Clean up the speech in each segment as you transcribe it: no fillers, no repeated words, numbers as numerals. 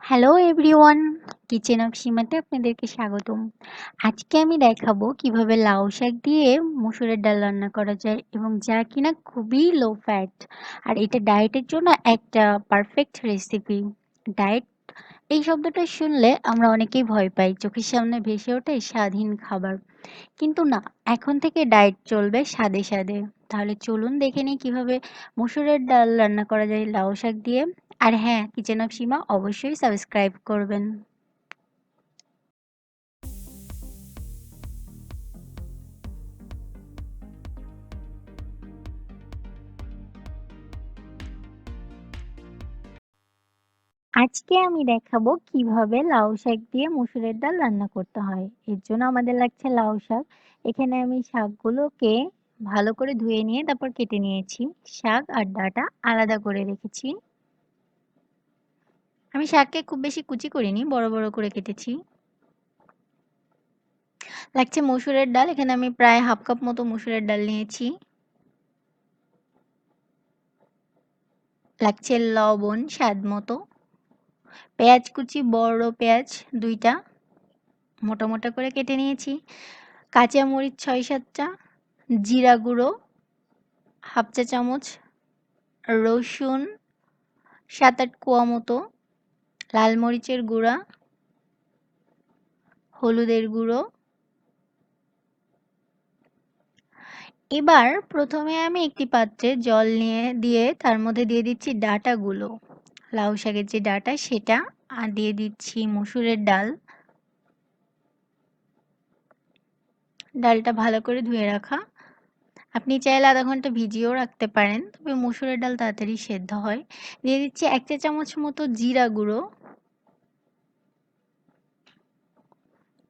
Hello everyone, kitchen of সীমাতে আপনাদেরকে স্বাগতম। আজকে আমি দেখাবো কিভাবে লাউ শাক দিয়ে মসুরের ডাল রান্না করা যায় এবং যা কিনা খুবই লো ফ্যাট। আর এটা ডায়েটের জন্য একটা পারফেক্ট রেসিপি। ডায়েট এই শব্দটা শুনলে আমরা অনেকেই ভয় পাই, চোখের সামনে ভেসে ওঠে স্বাধীন খাবার। কিন্তু না, এখন থেকে ডায়েট চলবে স্বাদে স্বাদে। তাহলে চলুন দেখে নিই কিভাবে মসুরের ডাল রান্না করা যায় লাউ শাক দিয়ে। আর হ্যাঁ, কিচেন অফ সীমা অবশ্যই সাবস্ক্রাইব করবেন। আজকে আমি দেখাবো কিভাবে লাউ শাক দিয়ে মসুরের ডাল রান্না করতে হয়। এর জন্য আমাদের লাগছে লাউ শাক। এখানে আমি শাকগুলোকে ভালো করে ধুয়ে নিয়ে তারপর কেটে নিয়েছি। শাক আর ডাঁটা আলাদা করে রেখেছি। আমি শাককে খুব বেশি কুচি করিনি, বড় বড় করে কেটেছি। লাগছে মসুরের ডাল। এখানে আমি প্রায় হাফ কাপ মতো মসুরের ডাল নিয়েছি। লাগছে লবণ স্বাদ মতো। পেঁয়াজ কুচি, বড় পেঁয়াজ ২টা মোটা মোটা করে কেটে নিয়েছি। কাঁচা মরিচ ৬-৭টা, জিরা গুঁড়ো হাফ চা চামচ, রসুন ৭-৮ কোয়া মতো, লাল মরিচের গুঁড়া, হলুদের গুঁড়ো। এবার প্রথমে আমি একটি পাত্রে জল নিয়ে দিয়ে তার মধ্যে দিয়ে দিচ্ছি ডাঁটাগুলো, লাউ শাকের যে ডাঁটা সেটা, আর দিয়ে দিচ্ছি মসুরের ডাল। ডালটা ভালো করে ধুয়ে রাখা। আপনি চাইলে আধা ঘন্টা ভিজিয়েও রাখতে পারেন, তবে মসুরের ডাল তাড়াতাড়ি সেদ্ধ হয়। দিয়ে দিচ্ছি ১ চা চামচ মতো জিরা গুঁড়ো,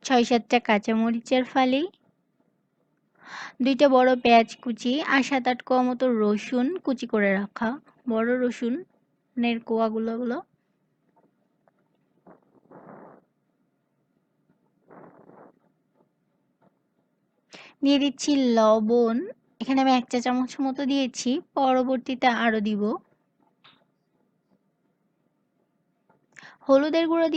৬-৭টা কাঁচামরিচের ফালি, ২টা বড় পেঁয়াজ কুচি আর ৭-৮ কোয়া মতো রসুন কুচি করে রাখা, বড় রসুনের কোয়াগুলো। দিয়ে দিচ্ছি লবণ। এখানে আমি ১ চা চামচ মতো দিয়েছি, পরবর্তীতে আরও দিব। হলুদের গুঁড়ো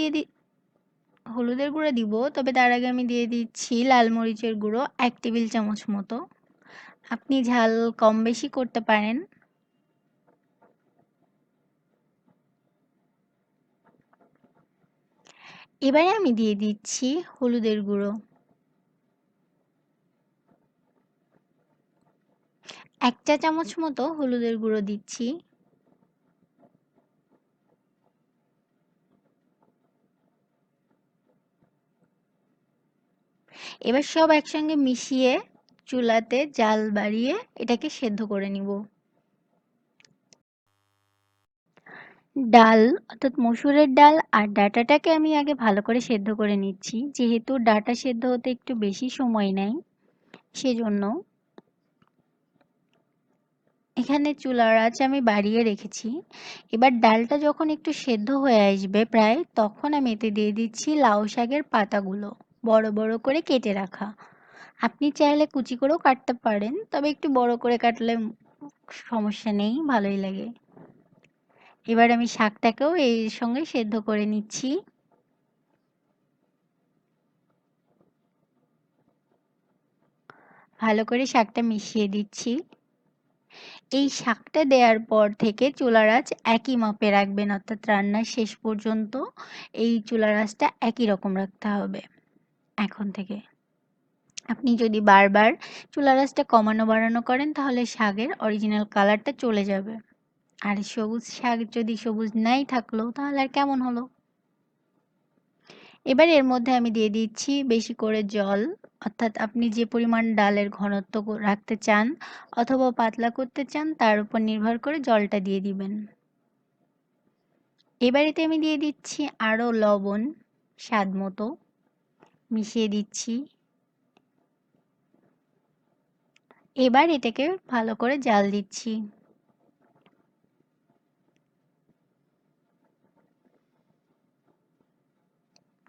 হলুদের গুঁড়ো দিব, তবে তার আগে আমি দিয়ে দিচ্ছি লাল মরিচের গুঁড়ো ১ টেবিল চামচ মতো। আপনি ঝাল কম বেশি করতে পারেন। এবারে আমি দিয়ে দিচ্ছি হলুদের গুঁড়ো ১ চা চামচ মতো হলুদের গুঁড়ো দিচ্ছি। এবার সব একসঙ্গে মিশিয়ে চুলাতে জাল বাড়িয়ে এটাকে সেদ্ধ করে নিব। ডাল অর্থাৎ মসুরের ডাল আর ডাঁটাটাকে আমি আগে ভালো করে সেদ্ধ করে নিচ্ছি, যেহেতু ডাঁটা সেদ্ধ হতে একটু বেশি সময় নেয় সেজন্য। এখানে চুলার আঁচ আমি বাড়িয়ে রেখেছি। এবার ডালটা যখন একটু সেদ্ধ হয়ে আসবে প্রায়, তখন আমি এতে দিয়ে দিচ্ছি লাউ শাকের পাতাগুলো বড় বড় করে কেটে রাখা। আপনি চাইলে কুচি করেও কাটতে পারেন, তবে একটু বড় করে কাটলে সমস্যা নেই, ভালোই লাগে। এবার আমি শাকটাকেও এর সঙ্গে সেদ্ধ করে নিচ্ছি। ভালো করে শাকটা মিশিয়ে দিচ্ছি। এই শাকটা দেওয়ার পর থেকে চুলার আঁচ একই মাপে রাখবেন, অর্থাৎ রান্নার শেষ পর্যন্ত এই চুলার আঁচটা একই রকম রাখতে হবে এখন থেকে। আপনি যদি বারবার চুলার আঁচটা কমানো বাড়ানো করেন তাহলে শাকের অরিজিনাল কালারটা চলে যাবে। আর সবুজ শাক যদি সবুজ নাই থাকলো তাহলে আর কেমন হলো। এবার এর মধ্যে আমি দিয়ে দিচ্ছি বেশি করে জল, অর্থাৎ আপনি যে পরিমাণ ডালের ঘনত্ব রাখতে চান অথবা পাতলা করতে চান তার উপর নির্ভর করে জলটা দিয়ে দিবেন। এবার এতে আমি দিয়ে দিচ্ছি আরও লবণ স্বাদ মতো, মিশিয়ে দিচ্ছি। এবার এটাকে ভালো করে জাল দিচ্ছি।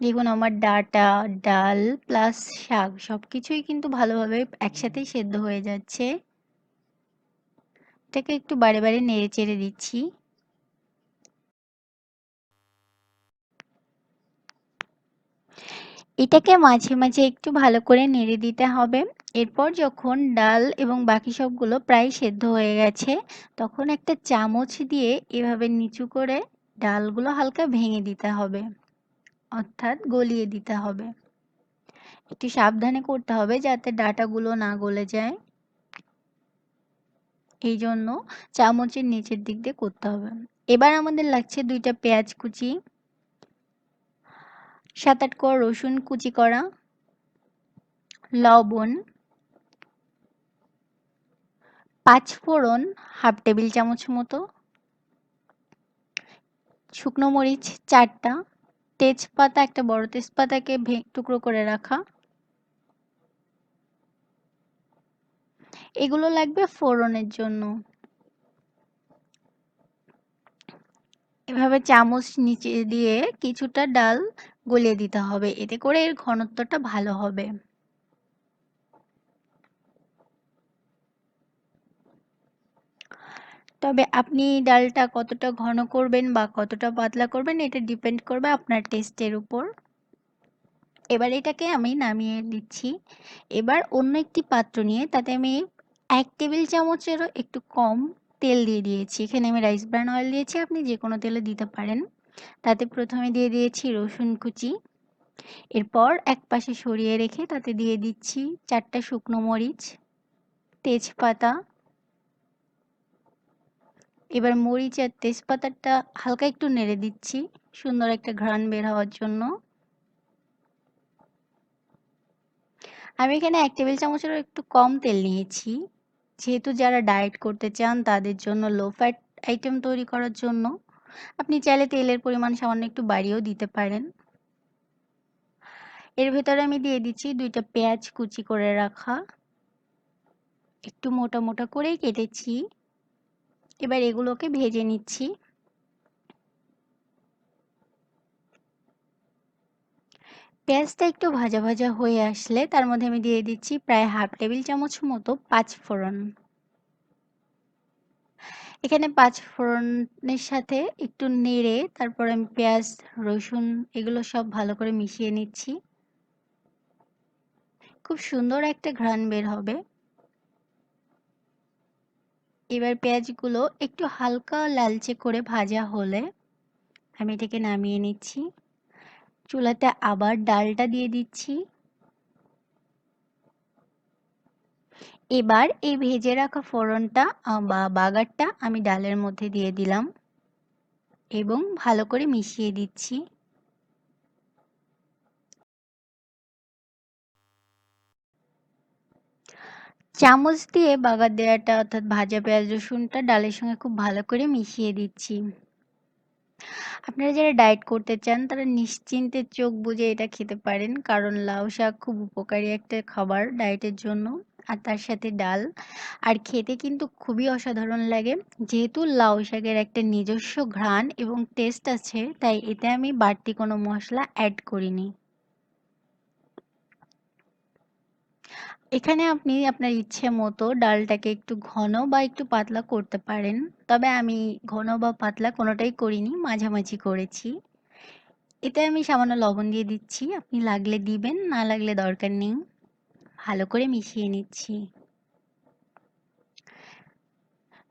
দেখুন আমার ডাঁটা, ডাল প্লাস শাক সবকিছুই কিন্তু ভালোভাবে একসাথেই সেদ্ধ হয়ে যাচ্ছে। এটাকে একটু বারে বারে নেড়ে চেড়ে দিচ্ছি। এটাকে মাঝে মাঝে একটু ভালো করে নেড়ে দিতে হবে। এরপর যখন ডাল এবং বাকি সবগুলো প্রায় সেদ্ধ হয়ে গেছে, তখন একটা চামচ দিয়ে এভাবে নিচু করে ডালগুলো হালকা ভেঙে দিতে হবে, অর্থাৎ গলিয়ে দিতে হবে। একটু সাবধানে করতে হবে যাতে ডাঁটাগুলো না গলে যায়। এই জন্য চামচের নিচের দিক দিয়ে করতে হবে। এবার আমাদের লাগছে 2টা পেঁয়াজ কুচি, 7-8 কোয়া রসুন কুচি করা, লবণ, 5 ফোড়ন হাফ টেবিল চামচ মতো, শুকনো মরিচ 4টা, তেজপাতা একটা বড় তেজপাতাকে টুকরো করে রাখা। এগুলো লাগবে ফোড়নের জন্য। এভাবে চামচ নিচে দিয়ে কিছুটা ডাল গলিয়ে দিতে হবে, এতে করে এর ঘনত্বটা ভালো হবে। তবে আপনি ডালটা কতটা ঘন করবেন বা কতটা পাতলা করবেন এটা ডিপেন্ড করবে আপনার টেস্টের উপর। এবার এটাকে আমি নামিয়ে দিচ্ছি। এবার অন্য একটি পাত্র নিয়ে তাতে আমি 1 টেবিল চামচেরও একটু কম তেল দিয়ে দিয়েছি। এখানে আমি রাইস ব্রান অয়েল দিয়েছি, আপনি যে কোনো তেলে দিতে পারেন। তাতে প্রথমে দিয়ে দিয়েছি রসুন কুচি, এরপর এক পাশে সরিয়ে রেখে তাতে দিয়ে দিচ্ছি 4টা শুকনো মরিচ, তেজপাতা। এবার মরিচ আর তেজপাতাটা হালকা একটু নেড়ে দিচ্ছি সুন্দর একটা ঘ্রাণ বের হওয়ার জন্য। আমি এখানে 1 টেবিল চামচেরও একটু কম তেল নিয়েছি, যেহেতু যারা ডায়েট করতে চান তাদের জন্য লো ফ্যাট আইটেম তৈরি করার জন্য। আপনি চাইলে তেলের পরিমাণ সামান্য একটু বাড়িয়েও দিতে পারেন। এর ভেতরে আমি দিয়ে দিচ্ছি 2টা পেঁয়াজ কুচি করে রাখা, একটু মোটা মোটা করেই কেটেছি। এবার এগুলোকে ভেজে নিচ্ছি। পেঁয়াজটা একটু ভাজা ভাজা হয়ে আসলে তার মধ্যে আমি দিয়ে দিচ্ছি প্রায় হাফ টেবিল চামচ মতো 5 ফোড়ন। এখানে 5 ফোড়নের সাথে একটু নেড়ে তারপর আমি পেঁয়াজ, রসুন এগুলো সব ভালো করে মিশিয়ে নিচ্ছি। খুব সুন্দর একটা ঘ্রাণ বের হবে। এবার পেঁয়াজগুলো একটু হালকা লালচে করে ভাজা হলে আমি এটাকে নামিয়ে নিচ্ছি। চুলাতে আবার ডালটা দিয়ে দিচ্ছি। এবার এই ভেজে রাখা ফোড়নটা বা বাগারটা আমি ডালের মধ্যে দিয়ে দিলাম এবং ভালো করে মিশিয়ে দিচ্ছি। চামচ দিয়ে বাগার দেওয়াটা অর্থাৎ ভাজা পেঁয়াজ রসুনটা ডালের সঙ্গে খুব ভালো করে মিশিয়ে দিচ্ছি। আপনারা যারা ডায়েট করতে চান তারা নিশ্চিন্তে চোখ বুজে এটা খেতে পারেন, কারণ লাউ শাক খুব উপকারী একটা খাবার ডায়েটের জন্য। আর তার সাথে ডাল, আর খেতে কিন্তু খুবই অসাধারণ লাগে। যেহেতু লাউ শাকের একটা নিজস্ব ঘ্রাণ এবং টেস্ট আছে, তাই এতে আমি বাড়তি কোনো মশলা অ্যাড করিনি। এখানে আপনি আপনার ইচ্ছে মতো ডালটাকে একটু ঘন বা একটু পাতলা করতে পারেন। তবে আমি ঘন বা পাতলা কোনোটাই করিনি, মাঝামাঝি করেছি। এতে আমি সামান্য লবণ দিয়ে দিচ্ছি, আপনি লাগলে দিবেন, না লাগলে দরকার নেই। ভালো করে মিশিয়ে নিচ্ছি।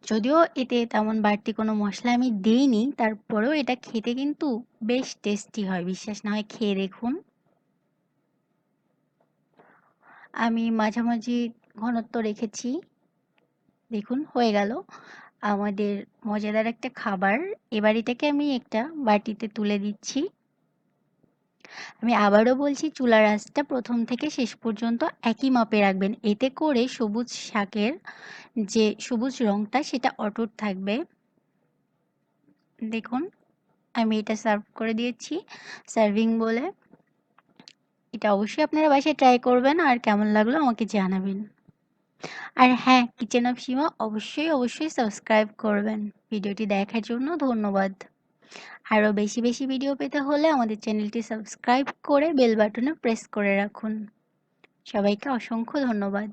যদিও এতে তেমন বাড়তি কোনো মশলা আমি দেইনি, তারপরেও এটা খেতে কিন্তু বেশ টেস্টি হয়, বিশ্বাস না হয় খেয়ে দেখুন। আমি মাঝামাঝি ঘনত্ব রেখেছি। দেখুন হয়ে গেল আমাদের মজাদার একটা খাবার। এবার এটাকে আমি একটা বাটিতে তুলে দিচ্ছি। আমি আবারও বলছি, চুলার আঁচটা প্রথম থেকে শেষ পর্যন্ত একই মাপে রাখবেন, এতে করে সবুজ শাকের যে সবুজ রংটা সেটা অটুট থাকবে। দেখুন আমি এটা সার্ভ করে দিয়েছি সার্ভিং বলে। এটা অবশ্যই আপনারা বাসায় ট্রাই করবেন আর কেমন লাগলো আমাকে জানাবেন। আর হ্যাঁ, কিচেন অফ সীমা অবশ্যই সাবস্ক্রাইব করবেন। ভিডিওটি দেখার জন্য ধন্যবাদ। আরও বেশি বেশি ভিডিও পেতে হলে আমাদের চ্যানেলটি সাবস্ক্রাইব করে বেল বাটনে প্রেস করে রাখুন। সবাইকে অসংখ্য ধন্যবাদ।